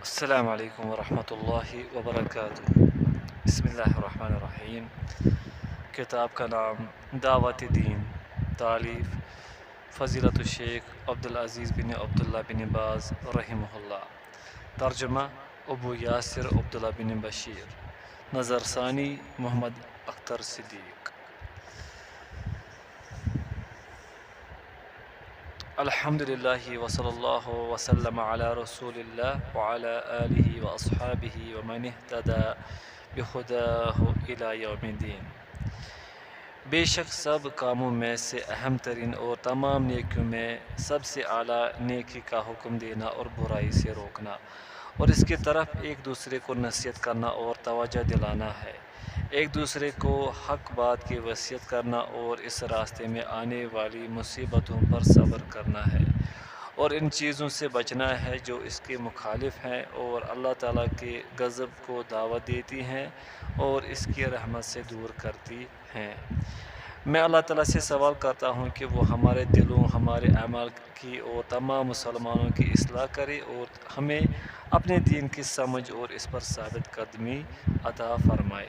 السلام علیکم ورحمۃ اللہ وبرکاتہ۔ بسم اللہ الرحمن الرحیم۔ کتاب کا نام دعوت دین، تالیف فضیلت الشیخ عبدالعزیز بن عبداللہ بن باز رحمہ اللہ، ترجمہ ابو یاسر عبداللہ بن بشیر، نظر ثانی محمد اختر صدیق۔ الحمد للہ وصلی اللہ وسلم علی رسول اللہ وعلی آلہ واصحابہ ومن اہتدی بہداہ الی یوم الدین۔ بے شک سب کاموں میں سے اہم ترین اور تمام نیکیوں میں سب سے اعلیٰ نیکی کا حکم دینا اور برائی سے روکنا، اور اس کی طرف ایک دوسرے کو نصیحت کرنا اور توجہ دلانا ہے، ایک دوسرے کو حق بات کی وصیت کرنا اور اس راستے میں آنے والی مصیبتوں پر صبر کرنا ہے، اور ان چیزوں سے بچنا ہے جو اس کے مخالف ہیں اور اللہ تعالیٰ کے غضب کو دعوت دیتی ہیں اور اس کی رحمت سے دور کرتی ہیں۔ میں اللہ تعالیٰ سے سوال کرتا ہوں کہ وہ ہمارے دلوں، ہمارے اعمال کی اور تمام مسلمانوں کی اصلاح کرے اور ہمیں اپنے دین کی سمجھ اور اس پر ثابت قدمی عطا فرمائے،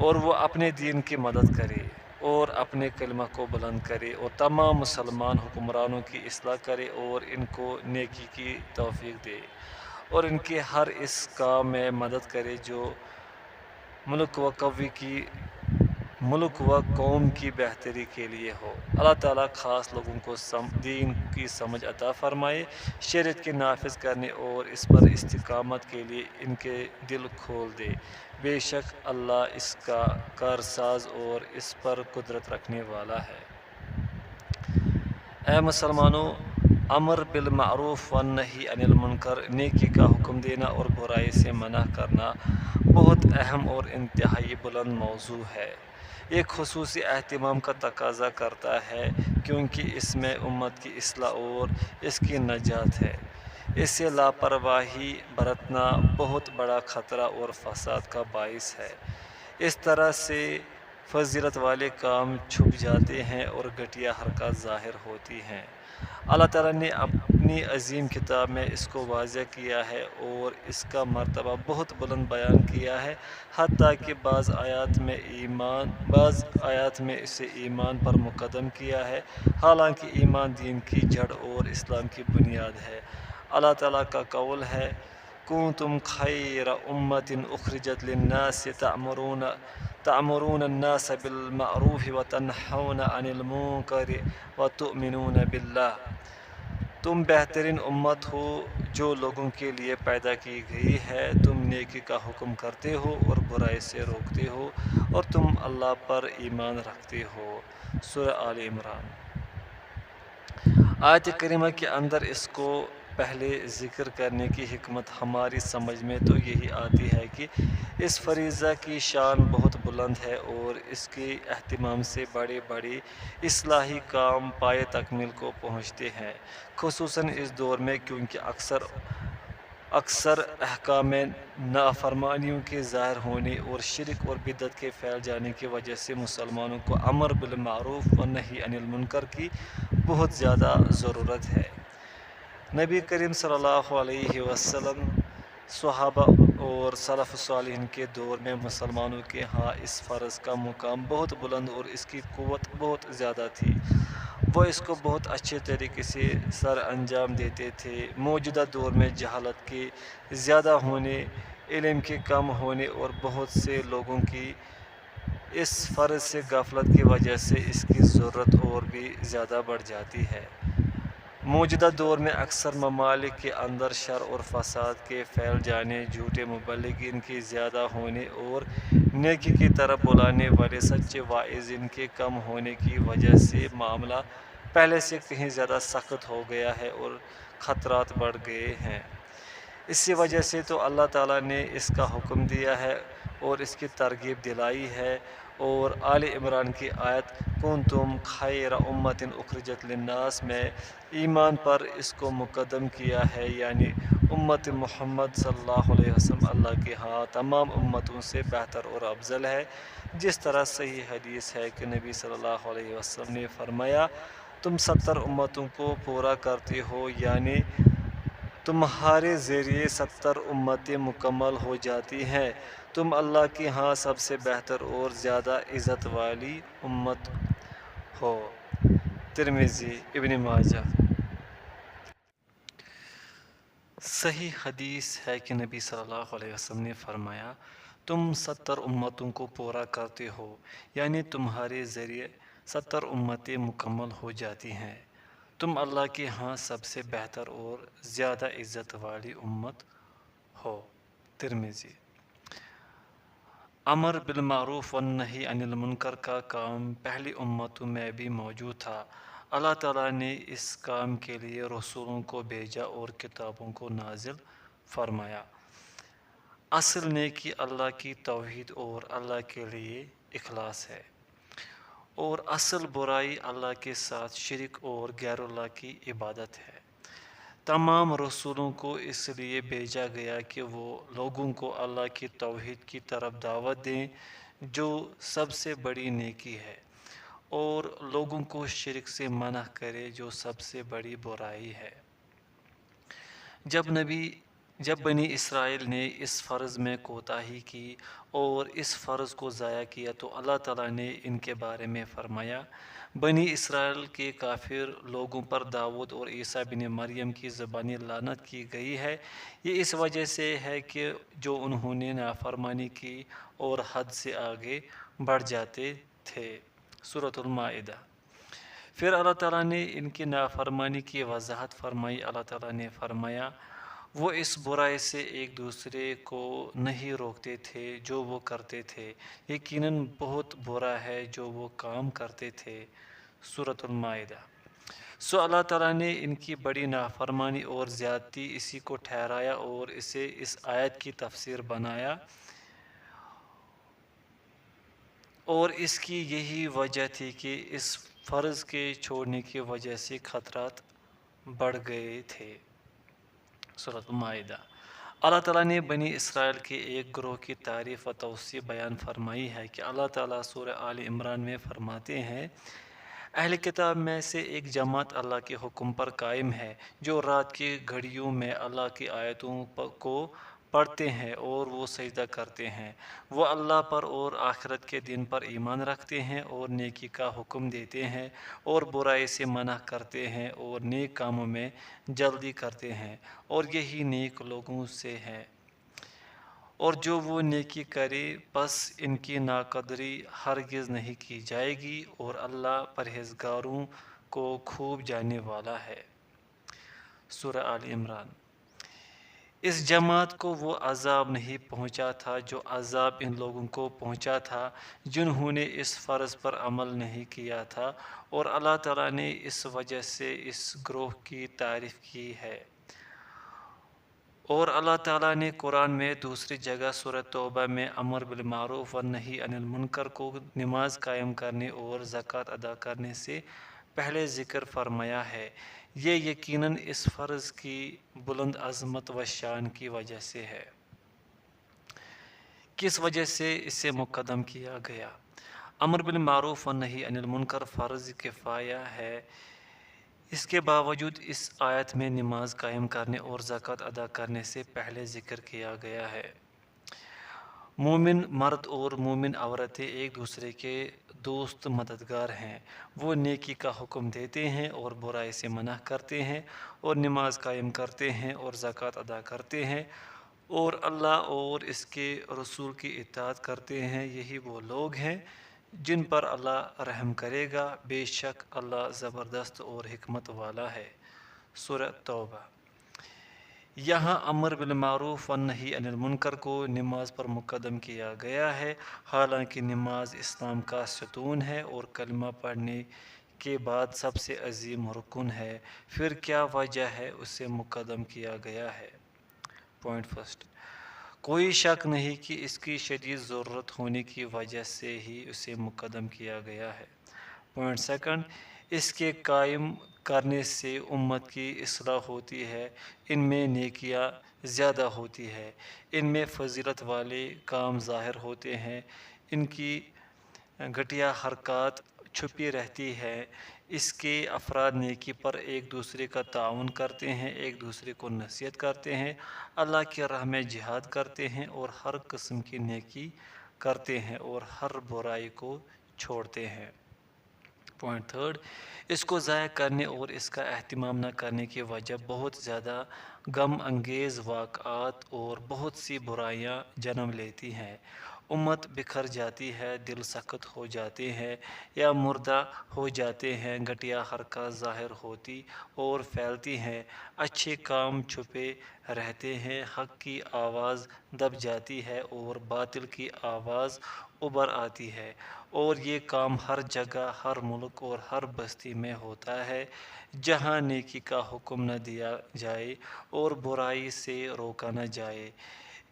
اور وہ اپنے دین کی مدد کرے اور اپنے کلمہ کو بلند کرے اور تمام مسلمان حکمرانوں کی اصلاح کرے اور ان کو نیکی کی توفیق دے اور ان کے ہر اس کام میں مدد کرے جو ملک و قوم کی بہتری کے لیے ہو۔ اللہ تعالیٰ خاص لوگوں کو دین کی سمجھ عطا فرمائے، شریعت کے نافذ کرنے اور اس پر استقامت کے لیے ان کے دل کھول دے۔ بے شک اللہ اس کا کارساز اور اس پر قدرت رکھنے والا ہے۔ اے مسلمانوں، امر بالمعروف والنہی عن المنکر، نیکی کا حکم دینا اور برائی سے منع کرنا بہت اہم اور انتہائی بلند موضوع ہے۔ یہ خصوصی اہتمام کا تقاضا کرتا ہے کیونکہ اس میں امت کی اصلاح اور اس کی نجات ہے۔ اس سے لاپرواہی برتنا بہت بڑا خطرہ اور فساد کا باعث ہے۔ اس طرح سے فضیلت والے کام چھپ جاتے ہیں اور گھٹیا حرکات ظاہر ہوتی ہیں۔ اللہ تعالیٰ نے اپنی عظیم کتاب میں اس کو واضح کیا ہے اور اس کا مرتبہ بہت بلند بیان کیا ہے، حتیٰ کہ بعض آیات میں اسے ایمان پر مقدم کیا ہے، حالانکہ ایمان دین کی جڑ اور اسلام کی بنیاد ہے۔ اللہ تعالیٰ کا قول ہے: کنتم خیر امۃ اخرجت للناس تأمرون الناس بالمعروف وتنہون عن المنکر وتؤمنون باللہ۔ تم بہترین امت ہو جو لوگوں کے لیے پیدا کی گئی ہے، تم نیکی کا حکم کرتے ہو اور برائی سے روکتے ہو اور تم اللہ پر ایمان رکھتے ہو۔ سورہ آل عمران۔ آیت کریمہ کے اندر اس کو پہلے ذکر کرنے کی حکمت ہماری سمجھ میں تو یہی آتی ہے کہ اس فریضہ کی شان بہت بلند ہے اور اس کے اہتمام سے بڑے بڑے اصلاحی کام پائے تکمیل کو پہنچتے ہیں، خصوصاً اس دور میں، کیونکہ اکثر احکام نافرمانیوں کے ظاہر ہونے اور شرک اور بدعت کے پھیل جانے کی وجہ سے مسلمانوں کو امر بالمعروف والنہی عن المنکر کی بہت زیادہ ضرورت ہے۔ نبی کریم صلی اللہ علیہ وسلم، صحابہ اور سلف صالحین کے دور میں مسلمانوں کے ہاں اس فرض کا مقام بہت بلند اور اس کی قوت بہت زیادہ تھی۔ وہ اس کو بہت اچھے طریقے سے سر انجام دیتے تھے۔ موجودہ دور میں جہالت کے زیادہ ہونے، علم کے کم ہونے اور بہت سے لوگوں کی اس فرض سے غفلت کی وجہ سے اس کی ضرورت اور بھی زیادہ بڑھ جاتی ہے۔ موجودہ دور میں اکثر ممالک کے اندر شر اور فساد کے پھیل جانے، جھوٹے مبلغین کے زیادہ ہونے اور نیکی کی طرف بلانے والے سچے واعظین کے کم ہونے کی وجہ سے معاملہ پہلے سے کہیں زیادہ سخت ہو گیا ہے اور خطرات بڑھ گئے ہیں۔ اسی وجہ سے تو اللہ تعالیٰ نے اس کا حکم دیا ہے اور اس کی ترغیب دلائی ہے، اور آل عمران کی آیت کنتم خیر امۃ اخرجت للناس میں ایمان پر اس کو مقدم کیا ہے، یعنی امت محمد صلی اللہ علیہ وسلم اللہ کے ہاں تمام امتوں سے بہتر اور افضل ہے۔ جس طرح صحیح حدیث ہے کہ نبی صلی اللہ علیہ وسلم نے فرمایا: تم 70 امتوں کو پورا کرتے ہو، یعنی تمہارے ذریعے 70 امتیں مکمل ہو جاتی ہیں، تم اللہ کے ہاں سب سے بہتر اور زیادہ عزت والی امت ہو۔ ترمذی، ابن ماجہ۔ صحیح حدیث ہے کہ نبی صلی اللہ علیہ وسلم نے فرمایا، تم 70 امتوں کو پورا کرتے ہو، یعنی تمہارے ذریعے 70 امتیں مکمل ہو جاتی ہیں، تم اللہ کے ہاں سب سے بہتر اور زیادہ عزت والی امت ہو۔ ترمذی۔ امر بالمعروف والنہی عن المنکر کا کام پہلی امتوں میں بھی موجود تھا۔ اللہ تعالیٰ نے اس کام کے لیے رسولوں کو بھیجا اور کتابوں کو نازل فرمایا۔ اصل نیکی اللہ کی توحید اور اللہ کے لیے اخلاص ہے، اور اصل برائی اللہ کے ساتھ شرک اور غیر اللہ کی عبادت ہے۔ تمام رسولوں کو اس لیے بھیجا گیا کہ وہ لوگوں کو اللہ کی توحید کی طرف دعوت دیں جو سب سے بڑی نیکی ہے، اور لوگوں کو شرک سے منع کرے جو سب سے بڑی برائی ہے۔ جب بنی اسرائیل نے اس فرض میں کوتاہی کی اور اس فرض کو ضائع کیا تو اللہ تعالیٰ نے ان کے بارے میں فرمایا، بنی اسرائیل کے کافر لوگوں پر داؤد اور عیسیٰ بن مریم کی زبانی لعنت کی گئی ہے۔ یہ اس وجہ سے ہے کہ جو انہوں نے نافرمانی کی اور حد سے آگے بڑھ جاتے تھے۔ سورۃ المائدہ۔ پھر اللہ تعالیٰ نے ان کی نافرمانی کی وضاحت فرمائی۔ اللہ تعالیٰ نے فرمایا، وہ اس برائی سے ایک دوسرے کو نہیں روکتے تھے جو وہ کرتے تھے، یقیناً بہت برا ہے جو وہ کام کرتے تھے۔ سورۃ المائدہ۔ سو اللہ تعالیٰ نے ان کی بڑی نافرمانی اور زیادتی اسی کو ٹھہرایا اور اسے اس آیت کی تفسیر بنایا، اور اس کی یہی وجہ تھی کہ اس فرض کے چھوڑنے کی وجہ سے خطرات بڑھ گئے تھے۔ سورۃ المائدہ۔ اللہ تعالیٰ نے بنی اسرائیل کے ایک گروہ کی تعریف و توصیف بیان فرمائی ہے کہ اللہ تعالیٰ سورہ آل عمران میں فرماتے ہیں، اہل کتاب میں سے ایک جماعت اللہ کے حکم پر قائم ہے، جو رات کی گھڑیوں میں اللہ کی آیتوں کو پڑھتے ہیں اور وہ سجدہ کرتے ہیں، وہ اللہ پر اور آخرت کے دن پر ایمان رکھتے ہیں اور نیکی کا حکم دیتے ہیں اور برائی سے منع کرتے ہیں اور نیک کاموں میں جلدی کرتے ہیں، اور یہی نیک لوگوں سے ہے۔ اور جو وہ نیکی کرے پس ان کی ناقدری ہرگز نہیں کی جائے گی، اور اللہ پرہیزگاروں کو خوب جاننے والا ہے۔ سورہ آل عمران۔ اس جماعت کو وہ عذاب نہیں پہنچا تھا جو عذاب ان لوگوں کو پہنچا تھا جنہوں نے اس فرض پر عمل نہیں کیا تھا، اور اللہ تعالیٰ نے اس وجہ سے اس گروہ کی تعریف کی ہے۔ اور اللہ تعالیٰ نے قرآن میں دوسری جگہ سورہ توبہ میں امر بالمعروف والنہی عن المنکر کو نماز قائم کرنے اور زکوٰۃ ادا کرنے سے پہلے ذکر فرمایا ہے۔ یہ یقیناً اس فرض کی بلند عظمت و شان کی وجہ سے ہے۔ کس وجہ سے اسے مقدم کیا گیا؟ امر بالمعروف والنہی عن المنکر فرض کفایہ ہے، اس کے باوجود اس آیت میں نماز قائم کرنے اور زکوٰۃ ادا کرنے سے پہلے ذکر کیا گیا ہے۔ مومن مرد اور مومن عورتیں ایک دوسرے کے دوست مددگار ہیں، وہ نیکی کا حکم دیتے ہیں اور برائی سے منع کرتے ہیں، اور نماز قائم کرتے ہیں اور زکوٰۃ ادا کرتے ہیں، اور اللہ اور اس کے رسول کی اطاعت کرتے ہیں، یہی وہ لوگ ہیں جن پر اللہ رحم کرے گا، بے شک اللہ زبردست اور حکمت والا ہے۔ سورہ توبہ۔ یہاں امر بالمعروف والنہی عن المنکر کو نماز پر مقدم کیا گیا ہے، حالانکہ نماز اسلام کا ستون ہے اور کلمہ پڑھنے کے بعد سب سے عظیم رکن ہے، پھر کیا وجہ ہے اسے مقدم کیا گیا ہے؟ پوائنٹ فرسٹ، کوئی شک نہیں کہ اس کی شدید ضرورت ہونے کی وجہ سے ہی اسے مقدم کیا گیا ہے۔ پوائنٹ سیکنڈ، اس کے قائم کرنے سے امت کی اصلاح ہوتی ہے، ان میں نیکیاں زیادہ ہوتی ہے، ان میں فضیلت والے کام ظاہر ہوتے ہیں، ان کی گھٹیا حرکات چھپی رہتی ہے، اس کے افراد نیکی پر ایک دوسرے کا تعاون کرتے ہیں، ایک دوسرے کو نصیحت کرتے ہیں، اللہ کی راہ میں جہاد کرتے ہیں اور ہر قسم کی نیکی کرتے ہیں اور ہر برائی کو چھوڑتے ہیں۔ پوائنٹ تھرڈ، اس کو ضائع کرنے اور اس کا اہتمام نہ کرنے کی وجہ بہت زیادہ غم انگیز واقعات اور بہت سی برائیاں جنم لیتی ہیں۔ امت بکھر جاتی ہے، دل سخت ہو جاتے ہیں یا مردہ ہو جاتے ہیں، گھٹیا حرکات ظاہر ہوتی اور پھیلتی ہیں، اچھے کام چھپے رہتے ہیں، حق کی آواز دب جاتی ہے اور باطل کی آواز ابھر آتی ہے، اور یہ کام ہر جگہ، ہر ملک اور ہر بستی میں ہوتا ہے جہاں نیکی کا حکم نہ دیا جائے اور برائی سے روکا نہ جائے۔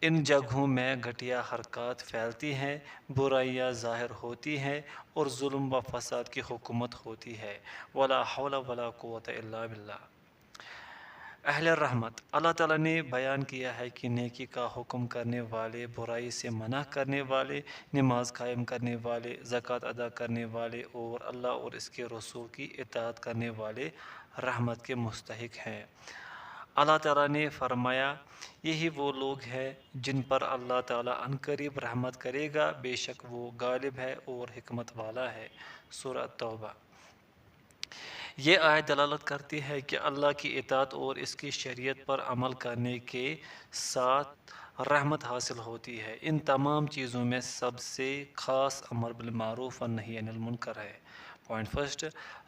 ان جگہوں میں گھٹیا حرکات پھیلتی ہیں، برائیاں ظاہر ہوتی ہیں اور ظلم و فساد کی حکومت ہوتی ہے۔ ولا حول ولا قوت الا باللہ۔ اہل رحمت، اللہ تعالیٰ نے بیان کیا ہے کہ نیکی کا حکم کرنے والے، برائی سے منع کرنے والے، نماز قائم کرنے والے، زکوٰۃ ادا کرنے والے اور اللہ اور اس کے رسول کی اطاعت کرنے والے رحمت کے مستحق ہیں۔ اللہ تعالیٰ نے فرمایا، یہی وہ لوگ ہیں جن پر اللہ تعالیٰ عنقریب رحمت کرے گا، بے شک وہ غالب ہے اور حکمت والا ہے۔ سورہ توبہ۔ یہ آیت دلالت کرتی ہے کہ اللہ کی اطاعت اور اس کی شریعت پر عمل کرنے کے ساتھ رحمت حاصل ہوتی ہے۔ ان تمام چیزوں میں سب سے خاص امر بالمعروف و نہی عن المنکر ہے۔ پوائنٹ فرسٹ،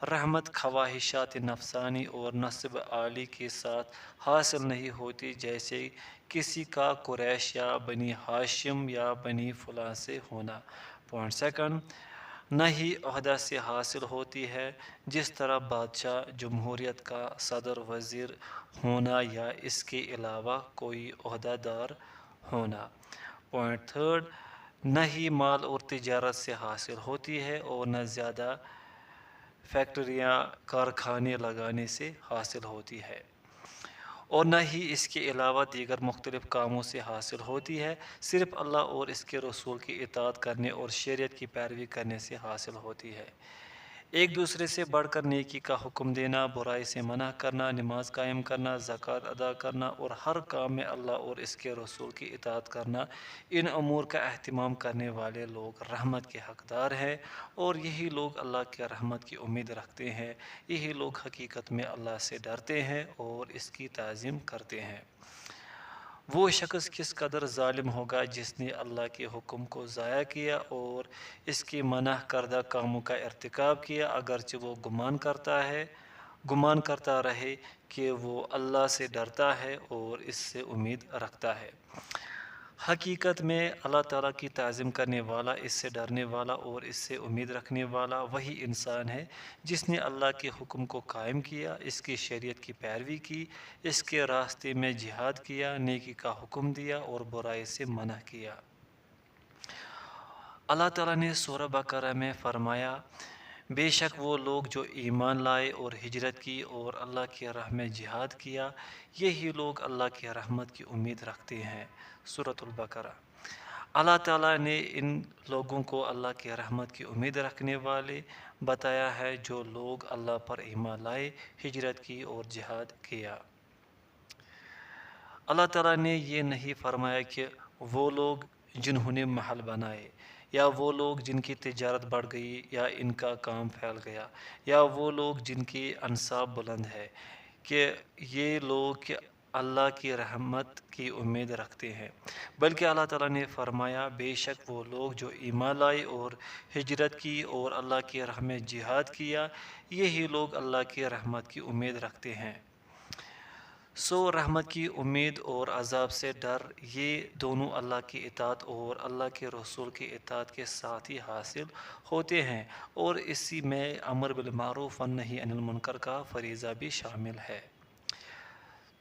رحمت خواہشات نفسانی اور نصب عالی کے ساتھ حاصل نہیں ہوتی، جیسے کسی کا قریش یا بنی ہاشم یا بنی فلاں سے ہونا۔ پوائنٹ سیکنڈ، نہ ہی عہدہ سے حاصل ہوتی ہے، جس طرح بادشاہ، جمہوریت کا صدر، وزیر ہونا یا اس کے علاوہ کوئی عہدہ دار ہونا۔ پوائنٹ تھرڈ، نہ ہی مال اور تجارت سے حاصل ہوتی ہے اور نہ زیادہ فیکٹریاں، کارخانے لگانے سے حاصل ہوتی ہے، اور نہ ہی اس کے علاوہ دیگر مختلف کاموں سے حاصل ہوتی ہے، صرف اللہ اور اس کے رسول کی اطاعت کرنے اور شریعت کی پیروی کرنے سے حاصل ہوتی ہے۔ ایک دوسرے سے بڑھ کر نیکی کا حکم دینا، برائی سے منع کرنا، نماز قائم کرنا، زکوٰۃ ادا کرنا اور ہر کام میں اللہ اور اس کے رسول کی اطاعت کرنا، ان امور کا اہتمام کرنے والے لوگ رحمت کے حقدار ہیں، اور یہی لوگ اللہ کے رحمت کی امید رکھتے ہیں، یہی لوگ حقیقت میں اللہ سے ڈرتے ہیں اور اس کی تعظیم کرتے ہیں۔ وہ شخص کس قدر ظالم ہوگا جس نے اللہ کے حکم کو ضائع کیا اور اس کی منع کردہ کاموں کا ارتکاب کیا، اگرچہ وہ گمان کرتا رہے کہ وہ اللہ سے ڈرتا ہے اور اس سے امید رکھتا ہے۔ حقیقت میں اللہ تعالیٰ کی تعظیم کرنے والا، اس سے ڈرنے والا اور اس سے امید رکھنے والا وہی انسان ہے جس نے اللہ کے حکم کو قائم کیا، اس کی شریعت کی پیروی کی، اس کے راستے میں جہاد کیا، نیکی کا حکم دیا اور برائی سے منع کیا۔ اللہ تعالیٰ نے سورہ بقرہ میں فرمایا، بے شک وہ لوگ جو ایمان لائے اور ہجرت کی اور اللہ کی راہ میں جہاد کیا، یہی لوگ اللہ کی رحمت کی امید رکھتے ہیں۔ سورۃ البقرہ۔ اللہ تعالیٰ نے ان لوگوں کو اللہ کی رحمت کی امید رکھنے والے بتایا ہے جو لوگ اللہ پر ایمان لائے، ہجرت کی اور جہاد کیا۔ اللہ تعالیٰ نے یہ نہیں فرمایا کہ وہ لوگ جنہوں نے محل بنائے، یا وہ لوگ جن کی تجارت بڑھ گئی یا ان کا کام پھیل گیا، یا وہ لوگ جن کی انساب بلند ہے، کہ یہ لوگ کہ اللہ کی رحمت کی امید رکھتے ہیں، بلکہ اللہ تعالیٰ نے فرمایا، بے شک وہ لوگ جو ایمان لائے اور ہجرت کی اور اللہ کی راہ میں جہاد کیا، یہی لوگ اللہ کی رحمت کی امید رکھتے ہیں۔ سو رحمت کی امید اور عذاب سے ڈر، یہ دونوں اللہ کی اطاعت اور اللہ کے رسول کی اطاعت کے ساتھ ہی حاصل ہوتے ہیں، اور اسی میں امر بالمعروف و نہی عن المنکر کا فریضہ بھی شامل ہے۔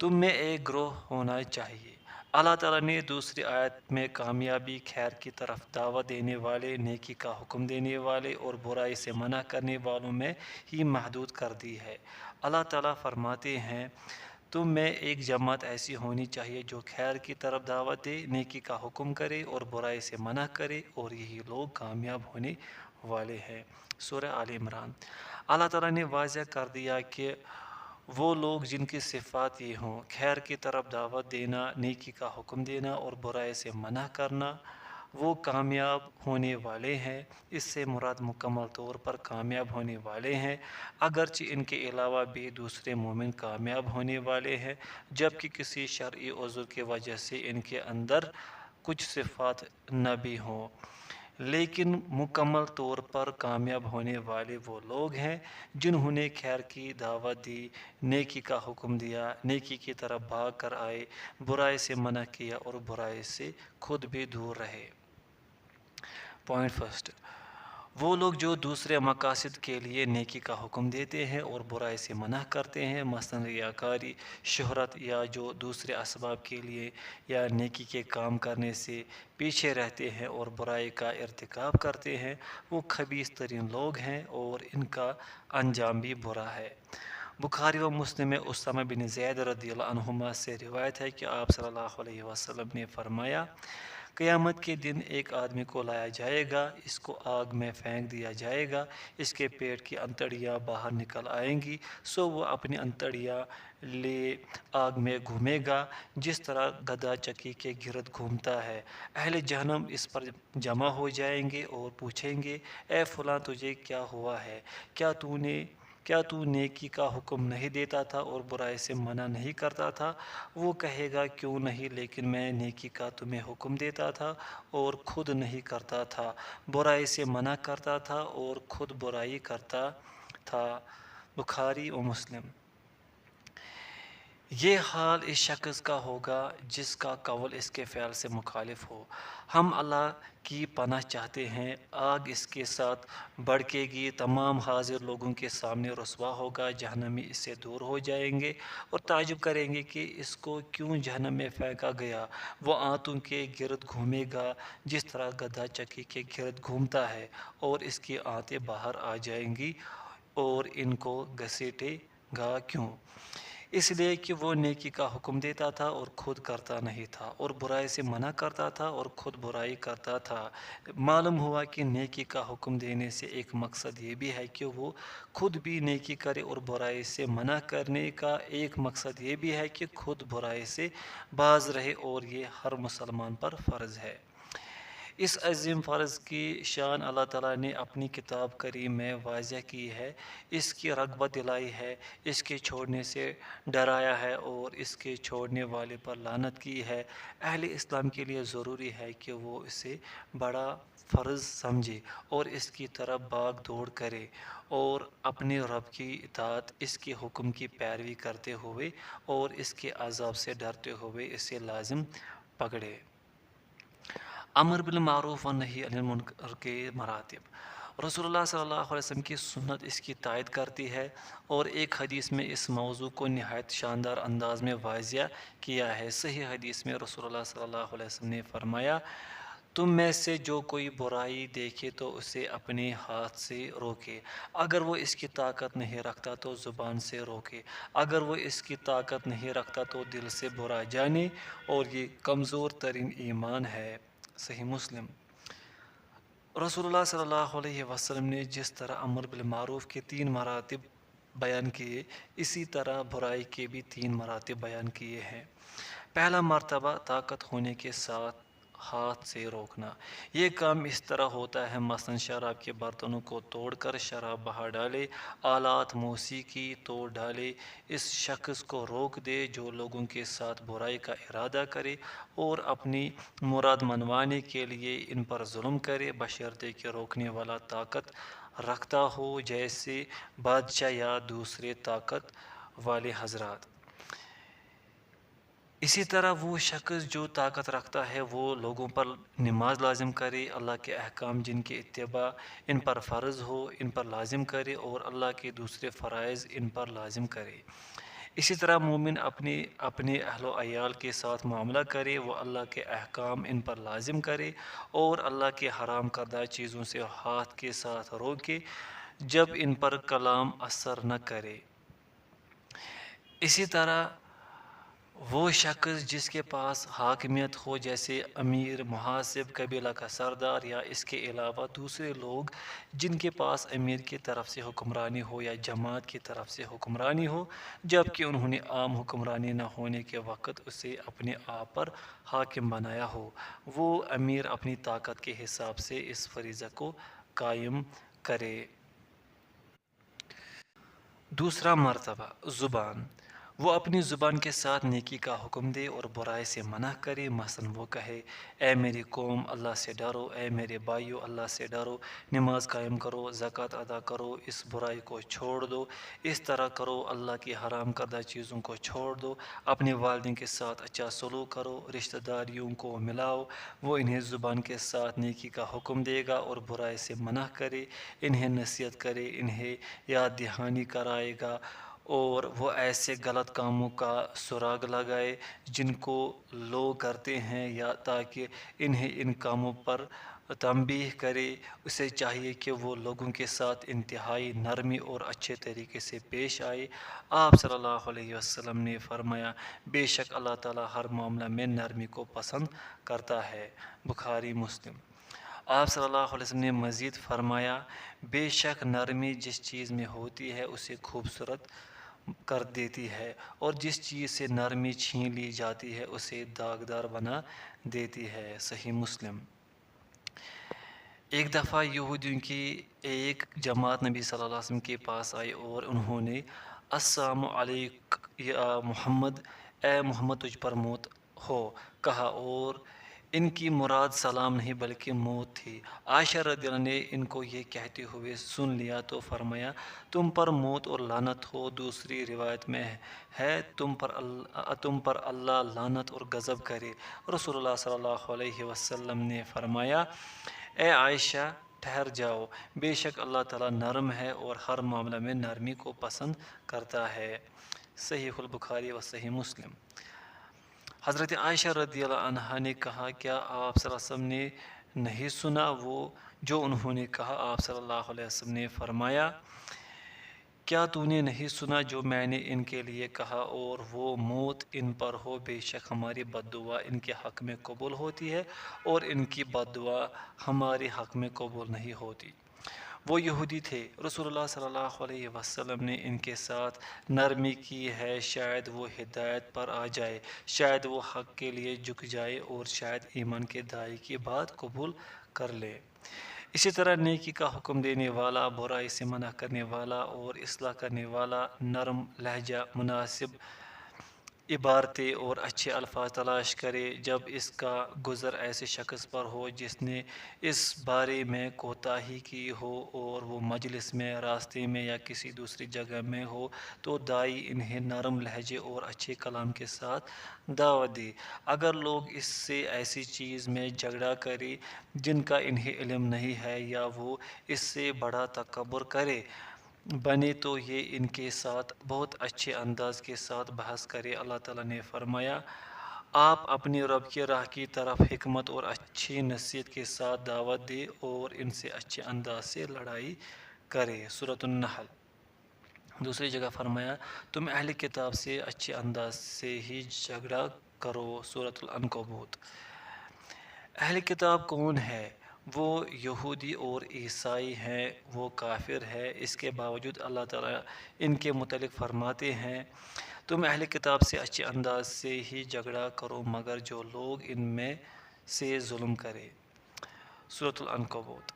تم میں ایک گروہ ہونا چاہیے۔ اللہ تعالیٰ نے دوسری آیت میں کامیابی، خیر کی طرف دعوت دینے والے، نیکی کا حکم دینے والے اور برائی سے منع کرنے والوں میں ہی محدود کر دی ہے۔ اللہ تعالیٰ فرماتے ہیں، تم میں ایک جماعت ایسی ہونی چاہیے جو خیر کی طرف دعوت دے، نیکی کا حکم کرے اور برائی سے منع کرے، اور یہی لوگ کامیاب ہونے والے ہیں۔ سورہ آل عمران۔ اللہ تعالیٰ نے واضح کر دیا کہ وہ لوگ جن کی صفات یہ ہوں، خیر کی طرف دعوت دینا، نیکی کا حکم دینا اور برائی سے منع کرنا، وہ کامیاب ہونے والے ہیں۔ اس سے مراد مکمل طور پر کامیاب ہونے والے ہیں، اگرچہ ان کے علاوہ بھی دوسرے مومن کامیاب ہونے والے ہیں، جبکہ کسی شرعی عذر کی وجہ سے ان کے اندر کچھ صفات نہ بھی ہوں، لیکن مکمل طور پر کامیاب ہونے والے وہ لوگ ہیں جنہوں نے خیر کی دعوت دی، نیکی کا حکم دیا، نیکی کی طرف بھاگ کر آئے، برائی سے منع کیا اور برائی سے خود بھی دور رہے۔ پوائنٹ فرسٹ، وہ لوگ جو دوسرے مقاصد کے لیے نیکی کا حکم دیتے ہیں اور برائی سے منع کرتے ہیں، مثلا ریاکاری، شہرت، یا جو دوسرے اسباب کے لیے یا نیکی کے کام کرنے سے پیچھے رہتے ہیں اور برائی کا ارتکاب کرتے ہیں، وہ خبیث ترین لوگ ہیں اور ان کا انجام بھی برا ہے۔ بخاری و مسلم میں اسامہ بن زید رضی اللہ عنہما سے روایت ہے کہ آپ صلی اللہ علیہ وسلم نے فرمایا، قیامت کے دن ایک آدمی کو لایا جائے گا، اس کو آگ میں پھینک دیا جائے گا، اس کے پیٹ کی انتڑیاں باہر نکل آئیں گی، سو وہ اپنی انتڑیاں لے آگ میں گھومے گا جس طرح گدھا چکی کے گرد گھومتا ہے۔ اہل جہنم اس پر جمع ہو جائیں گے اور پوچھیں گے، اے فلاں تجھے کیا ہوا ہے؟ کیا تو نیکی کا حکم نہیں دیتا تھا اور برائی سے منع نہیں کرتا تھا؟ وہ کہے گا، کیوں نہیں، لیکن میں نیکی کا تمہیں حکم دیتا تھا اور خود نہیں کرتا تھا، برائی سے منع کرتا تھا اور خود برائی کرتا تھا۔ بخاری و مسلم۔ یہ حال اس شخص کا ہوگا جس کا قول اس کے فعل سے مخالف ہو۔ ہم اللہ کی پناہ چاہتے ہیں، آگ اس کے ساتھ بھڑکے گی، تمام حاضر لوگوں کے سامنے رسوا ہوگا، جہنمی اس سے دور ہو جائیں گے اور تعجب کریں گے کہ اس کو کیوں جہنم میں پھینکا گیا۔ وہ آنتوں کے گرد گھومے گا جس طرح گدھا چکی کے گرد گھومتا ہے، اور اس کی آنتیں باہر آ جائیں گی اور ان کو گھسیٹے گا۔ کیوں؟ اس لیے کہ وہ نیکی کا حکم دیتا تھا اور خود کرتا نہیں تھا، اور برائی سے منع کرتا تھا اور خود برائی کرتا تھا۔ معلوم ہوا کہ نیکی کا حکم دینے سے ایک مقصد یہ بھی ہے کہ وہ خود بھی نیکی کرے، اور برائی سے منع کرنے کا ایک مقصد یہ بھی ہے کہ خود برائی سے باز رہے، اور یہ ہر مسلمان پر فرض ہے۔ اس عظیم فرض کی شان اللہ تعالیٰ نے اپنی کتاب کریم میں واضح کی ہے، اس کی رغبت دلائی ہے، اس کے چھوڑنے سے ڈرایا ہے اور اس کے چھوڑنے والے پر لعنت کی ہے۔ اہل اسلام کے لیے ضروری ہے کہ وہ اسے بڑا فرض سمجھے اور اس کی طرف بھاگ دوڑ کرے، اور اپنے رب کی اطاعت، اس کے حکم کی پیروی کرتے ہوئے اور اس کے عذاب سے ڈرتے ہوئے اسے لازم پکڑے۔ امر بالمعروف و نہی عن المنکر کے مراتب۔ رسول اللہ صلی اللہ علیہ وسلم کی سنت اس کی تائید کرتی ہے، اور ایک حدیث میں اس موضوع کو نہایت شاندار انداز میں واضح کیا ہے۔ صحیح حدیث میں رسول اللہ صلی اللہ علیہ وسلم نے فرمایا، تم میں سے جو کوئی برائی دیکھے تو اسے اپنے ہاتھ سے روکے، اگر وہ اس کی طاقت نہیں رکھتا تو زبان سے روکے، اگر وہ اس کی طاقت نہیں رکھتا تو دل سے برا جانے، اور یہ کمزور ترین ایمان ہے۔ صحیح مسلم۔ رسول اللہ صلی اللہ علیہ وسلم نے جس طرح امر بالمعروف کے 3 مراتب بیان کیے، اسی طرح برائی کے بھی 3 مراتب بیان کیے ہیں۔ پہلا مرتبہ طاقت ہونے کے ساتھ ہاتھ سے روکنا۔ یہ کام اس طرح ہوتا ہے، مثلا شراب کے برتنوں کو توڑ کر شراب باہر ڈالے، آلات موسیقی توڑ ڈالے، اس شخص کو روک دے جو لوگوں کے ساتھ برائی کا ارادہ کرے اور اپنی مراد منوانے کے لیے ان پر ظلم کرے، بشرطے کہ روکنے والا طاقت رکھتا ہو، جیسے بادشاہ یا دوسرے طاقت والے حضرات۔ اسی طرح وہ شخص جو طاقت رکھتا ہے وہ لوگوں پر نماز لازم کرے، اللہ کے احکام جن کی اتباع ان پر فرض ہو ان پر لازم کرے، اور اللہ کے دوسرے فرائض ان پر لازم کرے۔ اسی طرح مومن اپنے اہل و عیال کے ساتھ معاملہ کرے، وہ اللہ کے احکام ان پر لازم کرے اور اللہ کے حرام کردہ چیزوں سے ہاتھ کے ساتھ روکے جب ان پر کلام اثر نہ کرے۔ اسی طرح وہ شخص جس کے پاس حاکمیت ہو، جیسے امیر، محاسب، قبیلہ کا سردار یا اس کے علاوہ دوسرے لوگ جن کے پاس امیر کی طرف سے حکمرانی ہو یا جماعت کی طرف سے حکمرانی ہو، جبکہ انہوں نے عام حکمرانی نہ ہونے کے وقت اسے اپنے آپ پر حاکم بنایا ہو، وہ امیر اپنی طاقت کے حساب سے اس فریضہ کو قائم کرے۔ دوسرا مرتبہ زبان، وہ اپنی زبان کے ساتھ نیکی کا حکم دے اور برائی سے منع کرے۔ مثلا وہ کہے، اے میری قوم، اللہ سے ڈرو، اے میرے بھائیو، اللہ سے ڈرو، نماز قائم کرو، زکوٰۃ ادا کرو، اس برائی کو چھوڑ دو، اس طرح کرو، اللہ کی حرام کردہ چیزوں کو چھوڑ دو، اپنے والدین کے ساتھ اچھا سلوک کرو، رشتہ داریوں کو ملاؤ۔ وہ انہیں زبان کے ساتھ نیکی کا حکم دے گا اور برائی سے منع کرے، انہیں نصیحت کرے، انہیں یاد دہانی کرائے گا، اور وہ ایسے غلط کاموں کا سراغ لگائے جن کو لوگ کرتے ہیں، یا تاکہ انہیں ان کاموں پر تنبیہ کرے۔ اسے چاہیے کہ وہ لوگوں کے ساتھ انتہائی نرمی اور اچھے طریقے سے پیش آئے۔ آپ صلی اللہ علیہ وسلم نے فرمایا، بے شک اللہ تعالیٰ ہر معاملہ میں نرمی کو پسند کرتا ہے۔ بخاری مسلم۔ آپ صلی اللہ علیہ وسلم نے مزید فرمایا، بے شک نرمی جس چیز میں ہوتی ہے اسے خوبصورت کر دیتی ہے، اور جس چیز سے نرمی چھین لی جاتی ہے اسے داغدار بنا دیتی ہے۔ صحیح مسلم۔ ایک دفعہ یہودیوں کی ایک جماعت نبی صلی اللہ علیہ وسلم کے پاس آئی اور انہوں نے السلام علیک یا محمد، اے محمد تجھ پر موت ہو کہا، اور ان کی مراد سلام نہیں بلکہ موت تھی۔ عائشہ رضی اللہ عنہ نے ان کو یہ کہتے ہوئے سن لیا تو فرمایا، تم پر موت اور لعنت ہو۔ دوسری روایت میں ہے، تم پر اللہ لعنت اور غضب کرے۔ رسول اللہ صلی اللہ علیہ وسلم نے فرمایا، اے عائشہ ٹھہر جاؤ، بے شک اللہ تعالیٰ نرم ہے اور ہر معاملہ میں نرمی کو پسند کرتا ہے۔ صحیح البخاری و صحیح مسلم۔ حضرت عائشہ رضی اللہ عنہا نے کہا، کیا آپ صلی اللہ علیہ وسلم نے نہیں سنا وہ جو انہوں نے کہا؟ آپ صلی اللہ علیہ وسلم نے فرمایا، کیا تو نے نہیں سنا جو میں نے ان کے لیے کہا، اور وہ موت ان پر ہو، بے شک ہماری بد دعا ان کے حق میں قبول ہوتی ہے اور ان کی بد دعا ہمارے حق میں قبول نہیں ہوتی۔ وہ یہودی تھے، رسول اللہ صلی اللہ علیہ وسلم نے ان کے ساتھ نرمی کی ہے، شاید وہ ہدایت پر آ جائے، شاید وہ حق کے لیے جھک جائے، اور شاید ایمان کے داعی کی بات قبول کر لے۔ اسی طرح نیکی کا حکم دینے والا، برائی سے منع کرنے والا اور اصلاح کرنے والا نرم لہجہ، مناسب عبارتیں اور اچھے الفاظ تلاش کرے جب اس کا گزر ایسے شخص پر ہو جس نے اس بارے میں کوتاہی کی ہو، اور وہ مجلس میں، راستے میں یا کسی دوسری جگہ میں ہو، تو داعی انہیں نرم لہجے اور اچھے کلام کے ساتھ دعوت دے۔ اگر لوگ اس سے ایسی چیز میں جھگڑا کرے جن کا انہیں علم نہیں ہے، یا وہ اس سے بڑا تکبر کرے بنے، تو یہ ان کے ساتھ بہت اچھے انداز کے ساتھ بحث کرے۔ اللہ تعالیٰ نے فرمایا، آپ اپنی رب کی راہ کی طرف حکمت اور اچھی نصیحت کے ساتھ دعوت دے اور ان سے اچھے انداز سے لڑائی کرے۔ سورۃ النحل۔ دوسری جگہ فرمایا، تم اہل کتاب سے اچھے انداز سے ہی جھگڑا کرو۔ سورۃ العنکبوت۔ اہل کتاب کون ہے؟ وہ یہودی اور عیسائی ہیں، وہ کافر ہے۔ اس کے باوجود اللہ تعالیٰ ان کے متعلق فرماتے ہیں، تم اہل کتاب سے اچھے انداز سے ہی جھگڑا کرو مگر جو لوگ ان میں سے ظلم کرے۔ سورۃ العنکبوت۔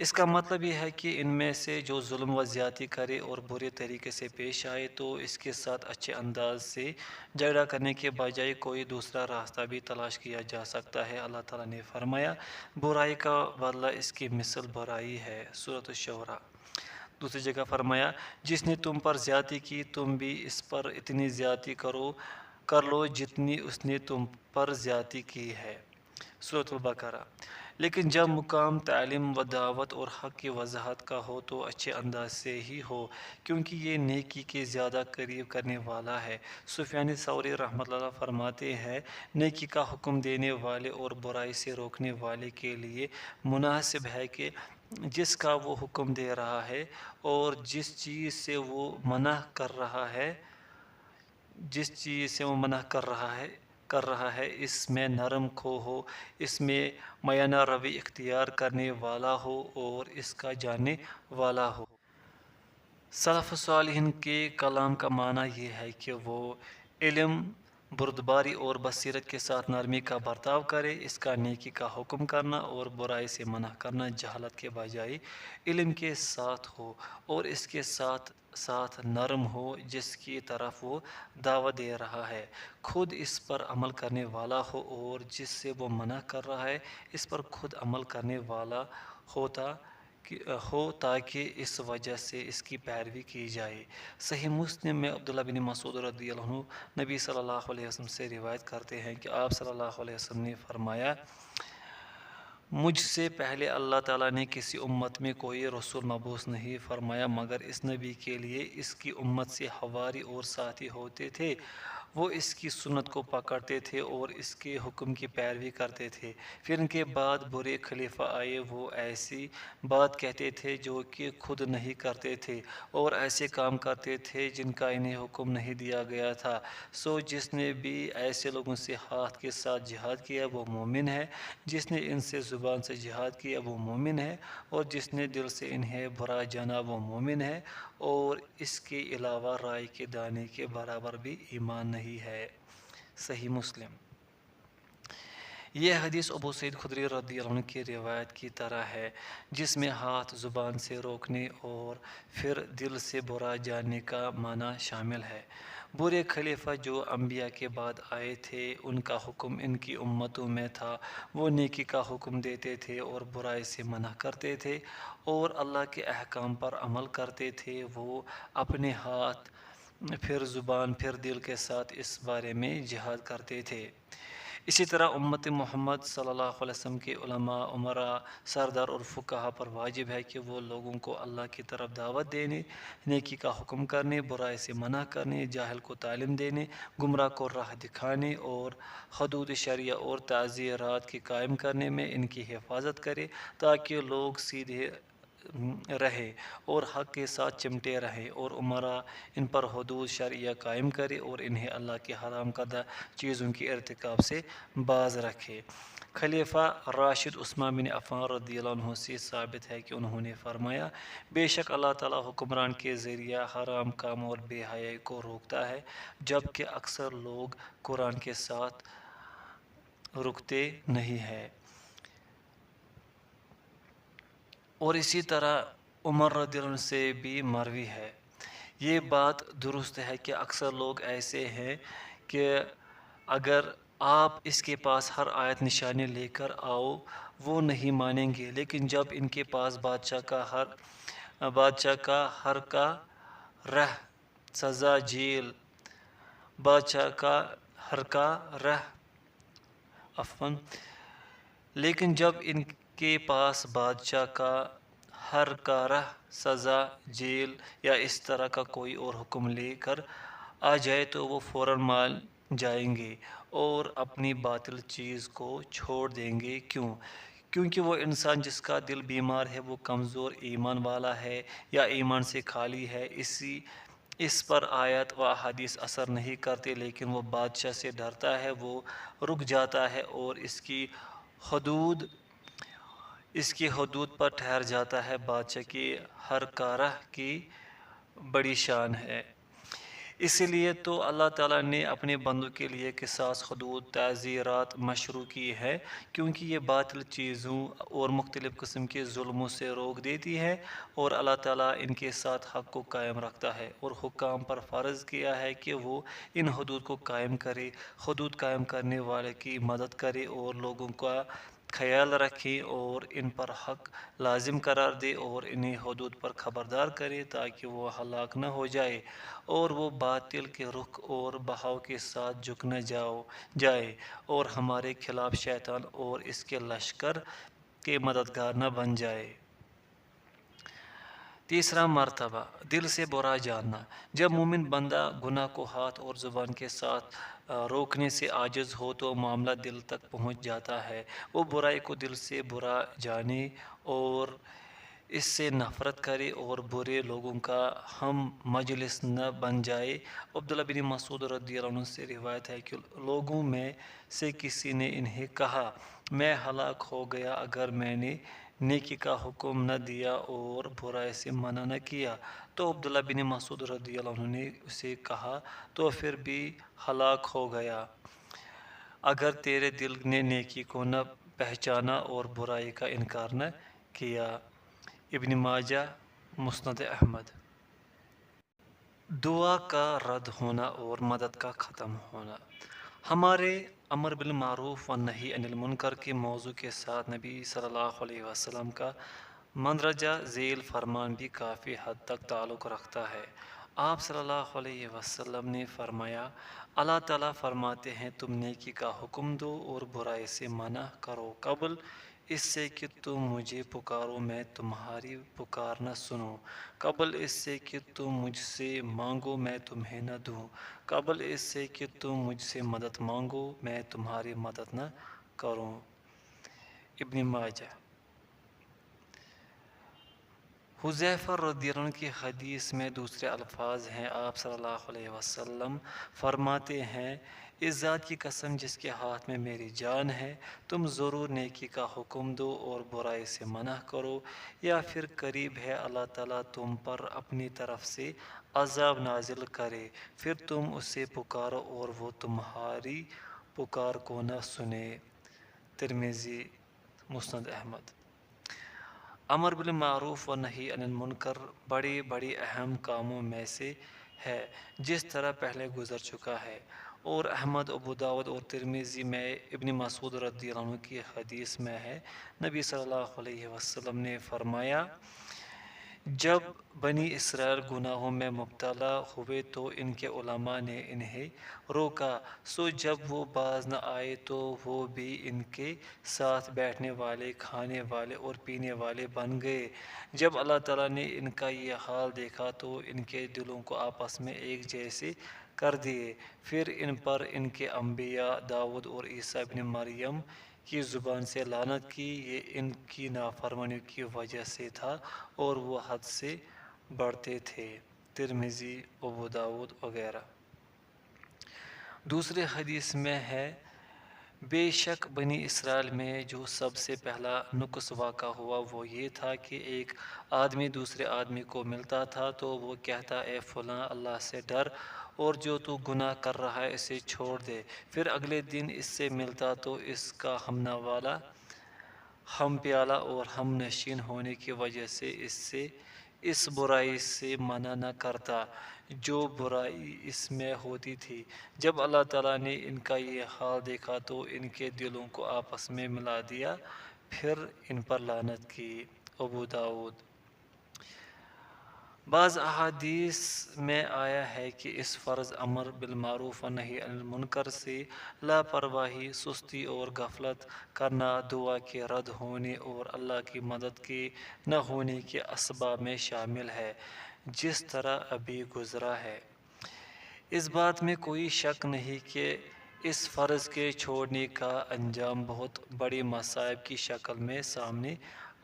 اس کا مطلب یہ ہے کہ ان میں سے جو ظلم و زیادتی کرے اور برے طریقے سے پیش آئے تو اس کے ساتھ اچھے انداز سے جھگڑا کرنے کے بجائے کوئی دوسرا راستہ بھی تلاش کیا جا سکتا ہے۔ اللہ تعالیٰ نے فرمایا، برائی کا بدلہ اس کی مثل برائی ہے۔ سورۃ الشعراء۔ دوسری جگہ فرمایا، جس نے تم پر زیادتی کی تم بھی اس پر اتنی زیادتی کر لو جتنی اس نے تم پر زیادتی کی ہے۔ سورۃ البقرہ۔ لیکن جب مقام تعلیم و دعوت اور حق کی وضاحت کا ہو تو اچھے انداز سے ہی ہو، کیونکہ یہ نیکی کے زیادہ قریب کرنے والا ہے۔ سفیان ثوری رحمۃ اللہ فرماتے ہیں، نیکی کا حکم دینے والے اور برائی سے روکنے والے کے لیے مناسب ہے کہ جس کا وہ حکم دے رہا ہے اور جس چیز سے وہ منع کر رہا ہے جس چیز سے وہ منع کر رہا ہے اس میں نرم کھو ہو، اس میں میانہ روی اختیار کرنے والا ہو اور اس کا جاننے والا ہو۔ سلف صالحین کے کلام کا معنی یہ ہے کہ وہ علم، بردباری اور بصیرت کے ساتھ نرمی کا برتاؤ کرے، اس کا نیکی کا حکم کرنا اور برائی سے منع کرنا جہالت کے بجائے علم کے ساتھ ہو، اور اس کے ساتھ ساتھ نرم ہو جس کی طرف وہ دعوت دے رہا ہے، خود اس پر عمل کرنے والا ہو، اور جس سے وہ منع کر رہا ہے اس پر خود عمل کرنے والا ہو تاکہ اس وجہ سے اس کی پیروی کی جائے۔ صحیح مسلم میں عبداللہ بن مسعود رضی اللہ عنہ نبی صلی اللہ علیہ وسلم سے روایت کرتے ہیں کہ آپ صلی اللہ علیہ وسلم نے فرمایا، مجھ سے پہلے اللہ تعالیٰ نے کسی امت میں کوئی رسول مبعوث نہیں فرمایا مگر اس نبی کے لیے اس کی امت سے حواری اور ساتھی ہوتے تھے، وہ اس کی سنت کو پکڑتے تھے اور اس کے حکم کی پیروی کرتے تھے۔ پھر ان کے بعد برے خلیفہ آئے، وہ ایسی بات کہتے تھے جو کہ خود نہیں کرتے تھے اور ایسے کام کرتے تھے جن کا انہیں حکم نہیں دیا گیا تھا، سو جس نے بھی ایسے لوگوں سے ہاتھ کے ساتھ جہاد کیا وہ مومن ہے، جس نے ان سے زبان سے جہاد کیا وہ مومن ہے، اور جس نے دل سے انہیں برا جانا وہ مومن ہے، اور اس کے علاوہ رائے کے دانے کے برابر بھی ایمان نہیں ہے۔ صحیح مسلم۔ یہ حدیث ابو سعید خدری رضی اللہ عنہ کی روایت کی طرح ہے، جس میں ہاتھ زبان سے روکنے اور پھر دل سے برا جاننے کا معنی شامل ہے۔ برے خلیفہ جو انبیاء کے بعد آئے تھے ان کا حکم ان کی امتوں میں تھا، وہ نیکی کا حکم دیتے تھے اور برائی سے منع کرتے تھے اور اللہ کے احکام پر عمل کرتے تھے، وہ اپنے ہاتھ پھر زبان پھر دل کے ساتھ اس بارے میں جہاد کرتے تھے۔ اسی طرح امت محمد صلی اللہ علیہ وسلم کے علماء، امراء، سردار اور فقہا پر واجب ہے کہ وہ لوگوں کو اللہ کی طرف دعوت دینے، نیکی کا حکم کرنے، برائی سے منع کرنے، جاہل کو تعلیم دینے، گمراہ کو راہ دکھانے اور حدود شرعیہ اور تعزیرات کے قائم کرنے میں ان کی حفاظت کرے تاکہ لوگ سیدھے رہے اور حق کے ساتھ چمٹے رہیں، اور امراء ان پر حدود شرعیہ قائم کرے اور انہیں اللہ کے حرام کردہ چیزوں کے ارتکاب سے باز رکھے۔ خلیفہ راشد عثمان بن عفان رضی اللہ عنہ سے ثابت ہے کہ انہوں نے فرمایا، بے شک اللہ تعالیٰ حکمران کے ذریعہ حرام کام اور بے حیائی کو روکتا ہے، جبکہ اکثر لوگ قرآن کے ساتھ رکتے نہیں ہیں۔ اور اسی طرح عمر رضی اللہ عنہ سے بھی مروی ہے۔ یہ بات درست ہے کہ اکثر لوگ ایسے ہیں کہ اگر آپ اس کے پاس ہر آیت نشانی لے کر آؤ وہ نہیں مانیں گے، لیکن جب ان کے پاس بادشاہ کا ہر کا رہ سزا جیل، بادشاہ کا ہر کا رہ لیکن جب ان کے پاس بادشاہ کا ہر کا رہ سزا جیل یا اس طرح کا کوئی اور حکم لے کر آ جائے تو وہ فوراً مان جائیں گے اور اپنی باطل چیز کو چھوڑ دیں گے۔ کیونکہ وہ انسان جس کا دل بیمار ہے، وہ کمزور ایمان والا ہے یا ایمان سے خالی ہے، اس پر آیات و احادیث اثر نہیں کرتے، لیکن وہ بادشاہ سے ڈرتا ہے، وہ رک جاتا ہے اور اس کی حدود پر ٹھہر جاتا ہے۔ بادشاہ کی ہر کارہ کی بڑی شان ہے۔ اسی لیے تو اللہ تعالیٰ نے اپنے بندوں کے لیے قصاص، حدود، تعزیرات مشروع کی ہے، کیونکہ یہ باطل چیزوں اور مختلف قسم کے ظلموں سے روک دیتی ہے، اور اللہ تعالیٰ ان کے ساتھ حق کو قائم رکھتا ہے، اور حکام پر فرض کیا ہے کہ وہ ان حدود کو قائم کرے، حدود قائم کرنے والے کی مدد کرے اور لوگوں کا خیال رکھے اور ان پر حق لازم قرار دے اور انہیں حدود پر خبردار کرے تاکہ وہ ہلاک نہ ہو جائے اور وہ باطل کے رخ اور بہاؤ کے ساتھ جھک نہ جائے اور ہمارے خلاف شیطان اور اس کے لشکر کے مددگار نہ بن جائے۔ تیسرا مرتبہ دل سے برا جاننا۔ جب مومن بندہ گناہ کو ہاتھ اور زبان کے ساتھ روکنے سے عاجز ہو تو معاملہ دل تک پہنچ جاتا ہے، وہ برائی کو دل سے برا جانے اور اس سے نفرت کرے اور برے لوگوں کا ہم مجلس نہ بن جائے۔ عبداللہ بن مسعود رضی اللہ عنہ سے روایت ہے کہ لوگوں میں سے کسی نے انہیں کہا، میں ہلاک ہو گیا اگر میں نے نیکی کا حکم نہ دیا اور برائی سے منع نہ کیا۔ تو عبداللہ بن مسعود رضی اللہ عنہ نے اسے کہا، تو پھر بھی ہلاک ہو گیا اگر تیرے دل نے نیکی کو نہ پہچانا اور برائی کا انکار نہ کیا۔ ابن ماجہ، مسند احمد۔ دعا کا رد ہونا اور مدد کا ختم ہونا۔ ہمارے امر بالمعروف و نہی عن المنکر کے موضوع کے ساتھ نبی صلی اللہ علیہ وسلم کا مندرجہ ذیل فرمان بھی کافی حد تک تعلق رکھتا ہے۔ آپ صلی اللہ علیہ وسلم نے فرمایا، اللہ تعالیٰ فرماتے ہیں تم نیکی کا حکم دو اور برائی سے منع کرو قبل اس سے کہ تم مجھے پکارو میں تمہاری پکار نہ سنوں، قبل اس سے کہ تم مجھ سے مانگو میں تمہیں نہ دوں، قبل اس سے کہ تم مجھ سے مدد مانگو میں تمہاری مدد نہ کروں۔ ابن ماجہ۔ حذیفہ رضی اللہ عنہ کی حدیث میں دوسرے الفاظ ہیں، آپ صلی اللہ علیہ وسلم فرماتے ہیں، اس ذات کی قسم جس کے ہاتھ میں میری جان ہے، تم ضرور نیکی کا حکم دو اور برائی سے منع کرو، یا پھر قریب ہے اللہ تعالیٰ تم پر اپنی طرف سے عذاب نازل کرے، پھر تم اسے پکارو اور وہ تمہاری پکار کو نہ سنے۔ ترمذی، مسند احمد۔ امر بالمعروف و نہی عن المنکر بڑی بڑی اہم کاموں میں سے ہے، جس طرح پہلے گزر چکا ہے، اور احمد، ابو داؤد اور ترمذی میں ابن مسعود رضی اللہ عنہ کی حدیث میں ہے، نبی صلی اللہ علیہ وسلم نے فرمایا، جب بنی اسرائیل گناہوں میں مبتلا ہوئے تو ان کے علماء نے انہیں روکا، سو جب وہ باز نہ آئے تو وہ بھی ان کے ساتھ بیٹھنے والے، کھانے والے اور پینے والے بن گئے۔ جب اللہ تعالیٰ نے ان کا یہ حال دیکھا تو ان کے دلوں کو آپس میں ایک جیسے کر دیے، پھر ان پر ان کے انبیاء داؤد اور عیسیٰ ابن مریم کی زبان سے لعنت کی، یہ ان کی نافرمانیوں کی وجہ سے تھا اور وہ حد سے بڑھتے تھے۔ ترمذی، ابو داؤد وغیرہ۔ دوسرے حدیث میں ہے، بے شک بنی اسرائیل میں جو سب سے پہلا نقص واقع ہوا وہ یہ تھا کہ ایک آدمی دوسرے آدمی کو ملتا تھا تو وہ کہتا، اے فلاں، اللہ سے ڈر اور جو تو گناہ کر رہا ہے اسے چھوڑ دے۔ پھر اگلے دن اس سے ملتا تو اس کا ہم نوالہ، ہم پیالہ اور ہم نشین ہونے کی وجہ سے اس برائی سے منع نہ کرتا جو برائی اس میں ہوتی تھی۔ جب اللہ تعالیٰ نے ان کا یہ حال دیکھا تو ان کے دلوں کو آپس میں ملا دیا، پھر ان پر لعنت کی۔ ابو داؤد۔ بعض احادیث میں آیا ہے کہ اس فرض امر بالمعروف و نہی عن المنکر سے لاپرواہی، سستی اور غفلت کرنا دعا کے رد ہونے اور اللہ کی مدد کے نہ ہونے کے اسباب میں شامل ہے، جس طرح ابھی گزرا ہے۔ اس بات میں کوئی شک نہیں کہ اس فرض کے چھوڑنے کا انجام بہت بڑی مصائب کی شکل میں سامنے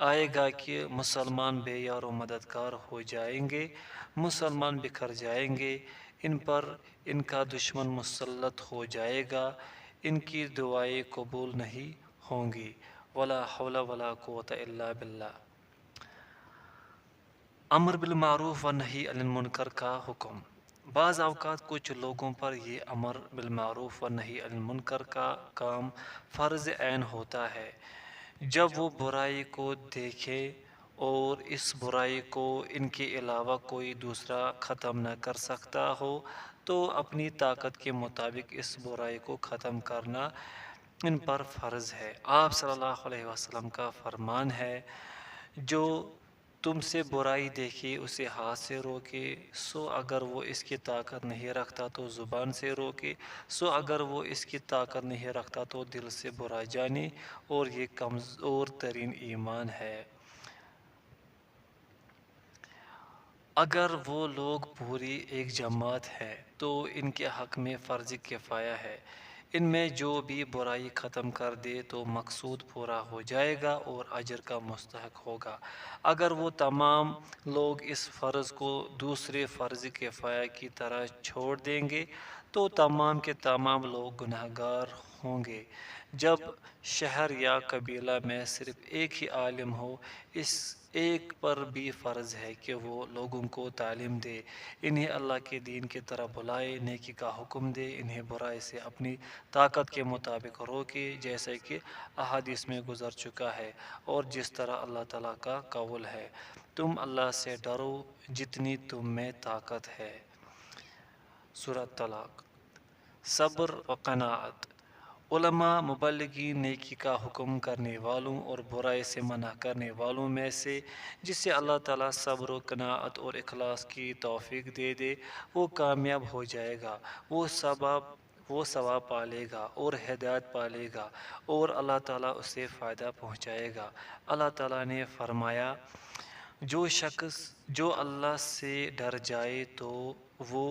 آئے گا کہ مسلمان بے یار و مددگار ہو جائیں گے، مسلمان بکھر جائیں گے، ان پر ان کا دشمن مسلط ہو جائے گا، ان کی دعائیں قبول نہیں ہوں گی۔ ولا حول ولا قوة الا باللہ۔ امر بالمعروف و نہی عن المنکر کا حکم۔ بعض اوقات کچھ لوگوں پر یہ امر بالمعروف و نہی عن المنکر کا کام فرض عین ہوتا ہے۔ جب وہ برائی کو دیکھیں اور اس برائی کو ان کے علاوہ کوئی دوسرا ختم نہ کر سکتا ہو تو اپنی طاقت کے مطابق اس برائی کو ختم کرنا ان پر فرض ہے۔ آپ صلی اللہ علیہ وسلم کا فرمان ہے، جو تم سے برائی دیکھے اسے ہاتھ سے روکے، سو اگر وہ اس کی طاقت نہیں رکھتا تو زبان سے روکے، سو اگر وہ اس کی طاقت نہیں رکھتا تو دل سے برا جانے، اور یہ کمزور ترین ایمان ہے۔ اگر وہ لوگ پوری ایک جماعت ہے تو ان کے حق میں فرض کفایہ ہے، ان میں جو بھی برائی ختم کر دے تو مقصود پورا ہو جائے گا اور اجر کا مستحق ہوگا۔ اگر وہ تمام لوگ اس فرض کو دوسرے فرض کفایہ کی طرح چھوڑ دیں گے تو تمام کے تمام لوگ گنہگار ہوں گے۔ جب شہر یا قبیلہ میں صرف ایک ہی عالم ہو، اس ایک پر بھی فرض ہے کہ وہ لوگوں کو تعلیم دے، انہیں اللہ کے دین کی طرف بلائے، نیکی کا حکم دے، انہیں برائی سے اپنی طاقت کے مطابق روکے، جیسا کہ احادیث میں گزر چکا ہے اور جس طرح اللہ تعالیٰ کا قول ہے، تم اللہ سے ڈرو جتنی تم میں طاقت ہے۔ سورہ طلاق۔ صبر و قناعت۔ علماء مبلغین نیکی کا حکم کرنے والوں اور برائی سے منع کرنے والوں میں سے جسے اللہ تعالیٰ صبر و قناعت اور اخلاص کی توفیق دے دے وہ کامیاب ہو جائے گا، وہ ثواب پالے گا اور ہدایت پالے گا اور اللہ تعالیٰ اسے فائدہ پہنچائے گا۔ اللہ تعالیٰ نے فرمایا، جو شخص جو اللہ سے ڈر جائے تو وہ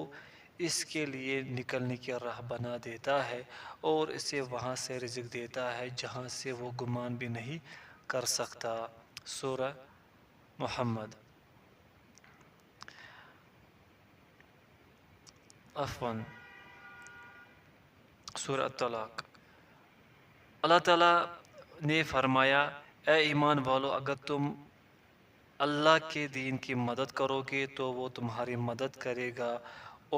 اس کے لیے نکلنے کی راہ بنا دیتا ہے اور اسے وہاں سے رزق دیتا ہے جہاں سے وہ گمان بھی نہیں کر سکتا۔ سورہ محمد۔ سورہ طلاق۔ اللہ تعالیٰ نے فرمایا، اے ایمان والو، اگر تم اللہ کے دین کی مدد کرو گے تو وہ تمہاری مدد کرے گا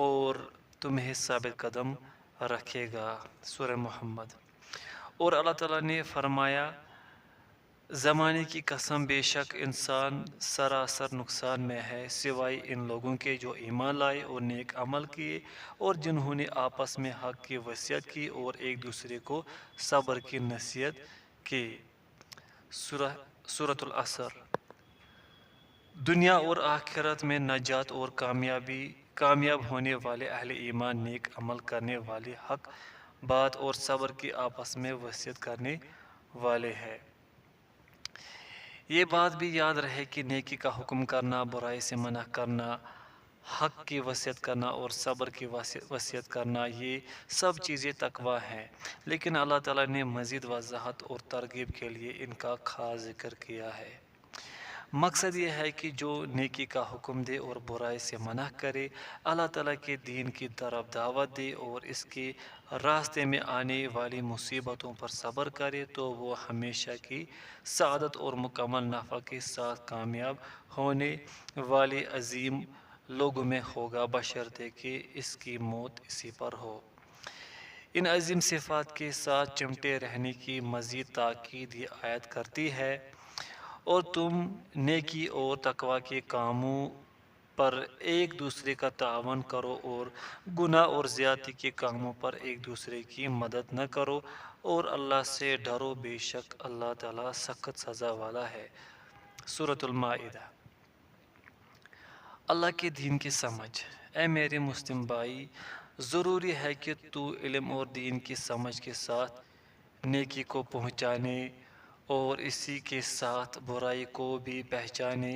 اور تمہیں ثابت قدم رکھے گا۔ سورہ محمد۔ اور اللہ تعالیٰ نے فرمایا، زمانے کی قسم، بے شک انسان سراسر نقصان میں ہے سوائے ان لوگوں کے جو ایمان لائے اور نیک عمل کیے اور جنہوں نے آپس میں حق کی وصیت کی اور ایک دوسرے کو صبر کی نصیحت کی۔ سورۃ العصر۔ دنیا اور آخرت میں نجات اور کامیاب ہونے والے اہل ایمان نیک عمل کرنے والے، حق بات اور صبر کی آپس میں وصیت کرنے والے ہیں۔ یہ بات بھی یاد رہے کہ نیکی کا حکم کرنا، برائی سے منع کرنا، حق کی وصیت کرنا اور صبر کی وصیت کرنا، یہ سب چیزیں تقویٰ ہیں، لیکن اللہ تعالیٰ نے مزید وضاحت اور ترغیب کے لیے ان کا خاص ذکر کیا ہے۔ مقصد یہ ہے کہ جو نیکی کا حکم دے اور برائی سے منع کرے، اللہ تعالیٰ کے دین کی طرف دعوت دے اور اس کے راستے میں آنے والی مصیبتوں پر صبر کرے تو وہ ہمیشہ کی سعادت اور مکمل نفع کے ساتھ کامیاب ہونے والے عظیم لوگوں میں ہوگا، بشرطے کہ اس کی موت اسی پر ہو۔ ان عظیم صفات کے ساتھ چمٹے رہنے کی مزید تاکید یہ آیت کرتی ہے، اور تم نیکی اور تقویٰ کے کاموں پر ایک دوسرے کا تعاون کرو اور گناہ اور زیادتی کے کاموں پر ایک دوسرے کی مدد نہ کرو اور اللہ سے ڈرو، بے شک اللہ تعالیٰ سخت سزا والا ہے۔ سورۃ المائدہ۔ اللہ کے دین کی سمجھ۔ اے میرے مسلم بھائی، ضروری ہے کہ تو علم اور دین کی سمجھ کے ساتھ نیکی کو پہچانے اور اسی کے ساتھ برائی کو بھی پہچانے۔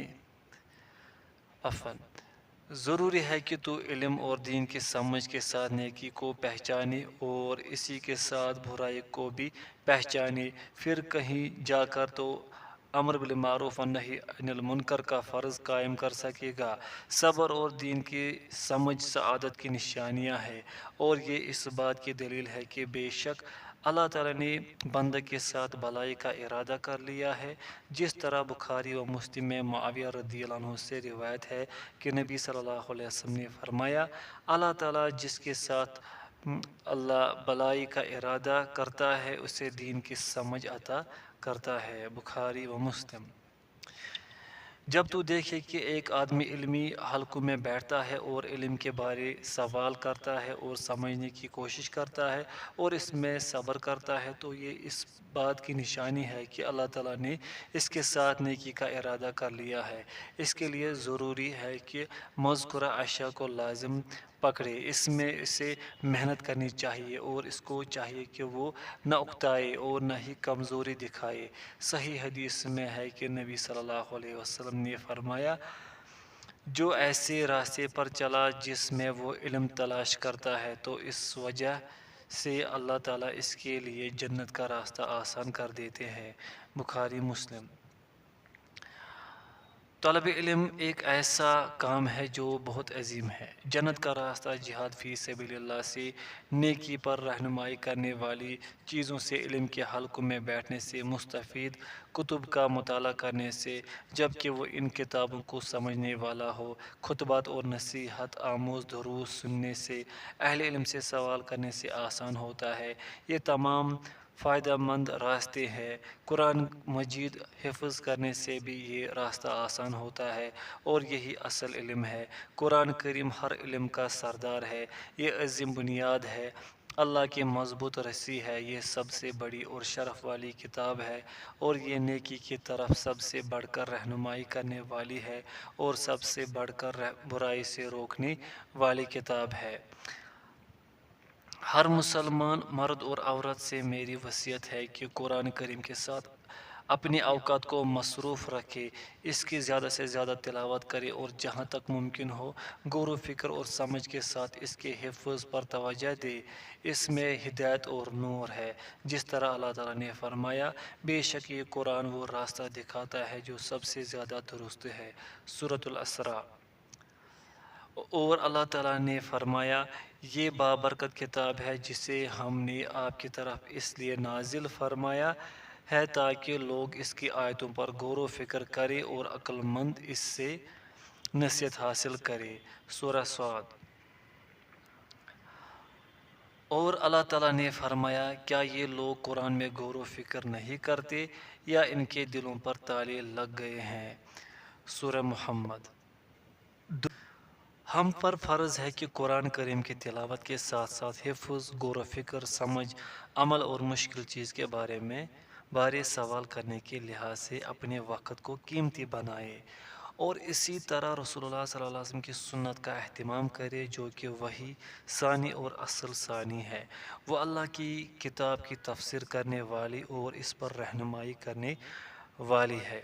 ضروری ہے کہ تو علم اور دین کی سمجھ کے ساتھ نیکی کو پہچانے اور اسی کے ساتھ برائی کو بھی پہچانے، پھر کہیں جا کر تو امر بالمعروف و نہی عن المنکر کا فرض قائم کر سکے گا۔ صبر اور دین کی سمجھ سعادت کی نشانیاں ہیں، اور یہ اس بات کی دلیل ہے کہ بے شک اللہ تعالیٰ نے بندہ کے ساتھ بھلائی کا ارادہ کر لیا ہے، جس طرح بخاری و مسلم میں معاویہ رضی اللہ عنہ سے روایت ہے کہ نبی صلی اللہ علیہ وسلم نے فرمایا، اللہ تعالیٰ جس کے ساتھ اللہ بھلائی کا ارادہ کرتا ہے اسے دین کی سمجھ عطا کرتا ہے۔ بخاری و مسلم۔ جب تو دیکھے کہ ایک آدمی علمی حلقوں میں بیٹھتا ہے اور علم کے بارے سوال کرتا ہے اور سمجھنے کی کوشش کرتا ہے اور اس میں صبر کرتا ہے تو یہ اس بات کی نشانی ہے کہ اللہ تعالیٰ نے اس کے ساتھ نیکی کا ارادہ کر لیا ہے۔ اس کے لیے ضروری ہے کہ مذکورہ اشیاء کو لازم پکڑے، اس میں اسے محنت کرنی چاہیے اور اس کو چاہیے کہ وہ نہ اکتائے اور نہ ہی کمزوری دکھائے۔ صحیح حدیث میں ہے کہ نبی صلی اللہ علیہ وسلم نے فرمایا، جو ایسے راستے پر چلا جس میں وہ علم تلاش کرتا ہے تو اس وجہ سے اللہ تعالیٰ اس کے لیے جنت کا راستہ آسان کر دیتے ہیں۔ بخاری مسلم۔ طلب علم ایک ایسا کام ہے جو بہت عظیم ہے۔ جنت کا راستہ جہاد فی سبیل اللہ سے، نیکی پر رہنمائی کرنے والی چیزوں سے، علم کے حلقوں میں بیٹھنے سے، مستفید کتب کا مطالعہ کرنے سے، جبکہ وہ ان کتابوں کو سمجھنے والا ہو، خطبات اور نصیحت آموز دروس سننے سے، اہل علم سے سوال کرنے سے آسان ہوتا ہے۔ یہ تمام فائدہ مند راستے ہیں۔ قرآن مجید حفظ کرنے سے بھی یہ راستہ آسان ہوتا ہے، اور یہی اصل علم ہے۔ قرآن کریم ہر علم کا سردار ہے۔ یہ عظیم بنیاد ہے، اللہ کی مضبوط رسی ہے۔ یہ سب سے بڑی اور شرف والی کتاب ہے، اور یہ نیکی کی طرف سب سے بڑھ کر رہنمائی کرنے والی ہے، اور سب سے بڑھ کر برائی سے روکنے والی کتاب ہے۔ ہر مسلمان مرد اور عورت سے میری وصیت ہے کہ قرآن کریم کے ساتھ اپنی اوقات کو مصروف رکھے، اس کی زیادہ سے زیادہ تلاوت کرے، اور جہاں تک ممکن ہو غور و فکر اور سمجھ کے ساتھ اس کے حفظ پر توجہ دے۔ اس میں ہدایت اور نور ہے، جس طرح اللہ تعالیٰ نے فرمایا، بے شک یہ قرآن وہ راستہ دکھاتا ہے جو سب سے زیادہ درست ہے۔ سورۃ الاسراء۔ اور اللہ تعالیٰ نے فرمایا، یہ بابرکت کتاب ہے جسے ہم نے آپ کی طرف اس لیے نازل فرمایا ہے تاکہ لوگ اس کی آیتوں پر غور و فکر کریں اور عقل مند اس سے نصیحت حاصل کریں۔ سورہ صاد۔ اور اللہ تعالیٰ نے فرمایا، کیا یہ لوگ قرآن میں غور و فکر نہیں کرتے، یا ان کے دلوں پر تالے لگ گئے ہیں؟ سورہ محمد۔ ہم پر فرض ہے کہ قرآن کریم کی تلاوت کے ساتھ ساتھ حفظ، غور و فکر، سمجھ، عمل اور مشکل چیز کے بارے سوال کرنے کے لحاظ سے اپنے وقت کو قیمتی بنائے، اور اسی طرح رسول اللہ صلی اللہ علیہ وسلم کی سنت کا اہتمام کرے جو کہ وحی ثانی اور اصل ثانی ہے۔ وہ اللہ کی کتاب کی تفسیر کرنے والی اور اس پر رہنمائی کرنے والی ہے۔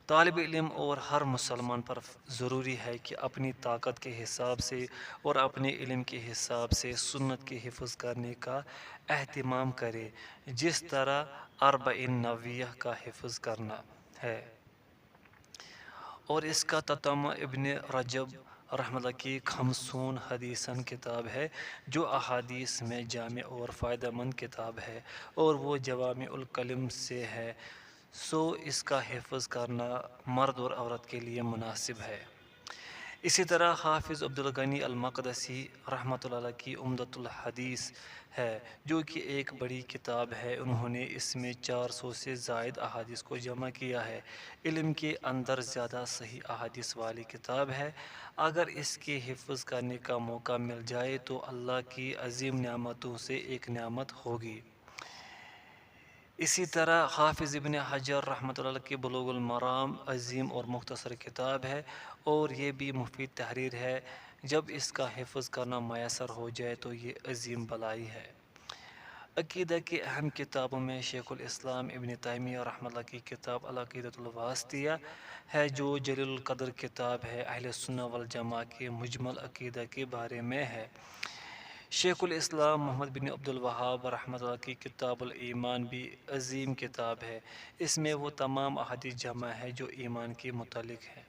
طالب علم اور ہر مسلمان پر ضروری ہے کہ اپنی طاقت کے حساب سے اور اپنے علم کے حساب سے سنت کے حفظ کرنے کا اہتمام کرے، جس طرح اربعین نوویہ کا حفظ کرنا ہے۔ اور اس کا تتمہ ابن رجب رحمہ اللہ کی خمسون حدیثاً کتاب ہے، جو احادیث میں جامع اور فائدہ مند کتاب ہے، اور وہ جوامع الکلم سے ہے، سو اس کا حفظ کرنا مرد اور عورت کے لیے مناسب ہے۔ اسی طرح حافظ عبدالغنی المقدسی رحمۃ اللہ علیہ کی عمدۃ الحدیث ہے، جو کہ ایک بڑی کتاب ہے۔ انہوں نے اس میں 400 سے زائد احادیث کو جمع کیا ہے۔ علم کے اندر زیادہ صحیح احادیث والی کتاب ہے۔ اگر اس کے حفظ کرنے کا موقع مل جائے تو اللہ کی عظیم نعمتوں سے ایک نعمت ہوگی۔ اسی طرح حافظ ابن حجر رحمۃ اللہ کی بلوغ المرام عظیم اور مختصر کتاب ہے، اور یہ بھی مفید تحریر ہے۔ جب اس کا حفظ کرنا میسر ہو جائے تو یہ عظیم بلائی ہے۔ عقیدہ کی اہم کتابوں میں شیخ الاسلام ابن تیمیہ رحمۃ اللہ کی کتاب العقیدۃ الواسطیہ ہے، جو جلیل القدر کتاب ہے، اہل سنہ والجماعہ کے مجمل عقیدہ کے بارے میں ہے۔ شیخ الاسلام محمد بن عبد الوہاب رحمۃ اللہ کی کتاب الایمان بھی عظیم کتاب ہے۔ اس میں وہ تمام احادیث جمع ہے جو ایمان کے متعلق ہیں۔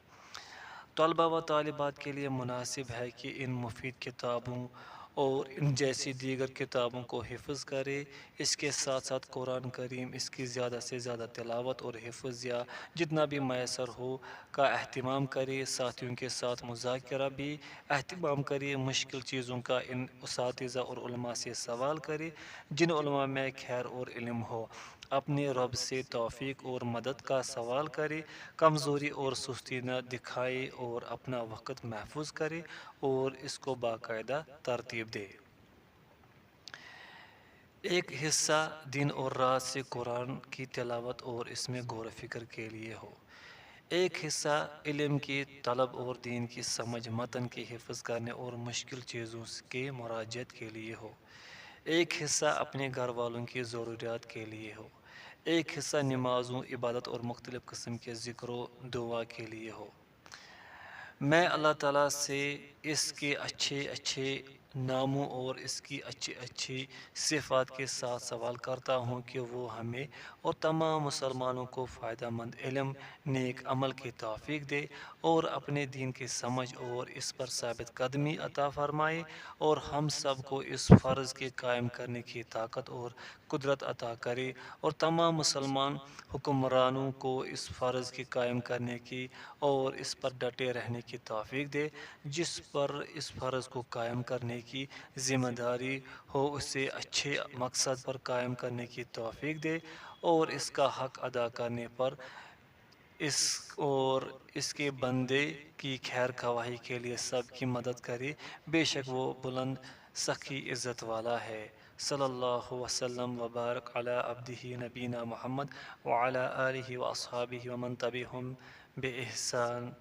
طلباء و طالبات کے لیے مناسب ہے کہ ان مفید کتابوں اور ان جیسی دیگر کتابوں کو حفظ کرے۔ اس کے ساتھ ساتھ قرآن کریم، اس کی زیادہ سے زیادہ تلاوت اور حفظ یا جتنا بھی میسر ہو کا اہتمام کرے۔ ساتھیوں کے ساتھ مذاکرہ بھی اہتمام کرے۔ مشکل چیزوں کا ان اساتذہ اور علماء سے سوال کرے جن علماء میں خیر اور علم ہو۔ اپنے رب سے توفیق اور مدد کا سوال کرے، کمزوری اور سستی نہ دکھائے، اور اپنا وقت محفوظ کرے اور اس کو باقاعدہ ترتیب دے۔ ایک حصہ دن اور رات سے قرآن کی تلاوت اور اس میں غور و فکر کے لیے ہو۔ ایک حصہ علم کی طلب اور دین کی سمجھ، متن کے حفظ کرنے اور مشکل چیزوں کے مراجعت کے لیے ہو۔ ایک حصہ اپنے گھر والوں کی ضروریات کے لیے ہو۔ ایک حصہ نمازوں، عبادت اور مختلف قسم کے ذکر و دعا کے لیے ہو۔ میں اللہ تعالیٰ سے اس کے اچھے ناموں اور اس کی اچھی اچھی صفات کے ساتھ سوال کرتا ہوں کہ وہ ہمیں اور تمام مسلمانوں کو فائدہ مند علم، نیک عمل کی توفیق دے اور اپنے دین کی سمجھ اور اس پر ثابت قدمی عطا فرمائے، اور ہم سب کو اس فرض کے قائم کرنے کی طاقت اور قدرت عطا کرے، اور تمام مسلمان حکمرانوں کو اس فرض کے قائم کرنے کی اور اس پر ڈٹے رہنے کی توفیق دے۔ جس پر اس فرض کو قائم کرنے کی ذمہ داری ہو اسے اچھے مقصد پر قائم کرنے کی توفیق دے، اور اس کا حق ادا کرنے پر اس اور اس کے بندے کی خیر خواہی کے لیے سب کی مدد کرے، بے شک وہ بلند سخی عزت والا ہے۔ صلی اللہ وسلم وبارک علی عبدہ نبینا محمد وعلی آلہ واصحابہ ومن تبعہم بإحسان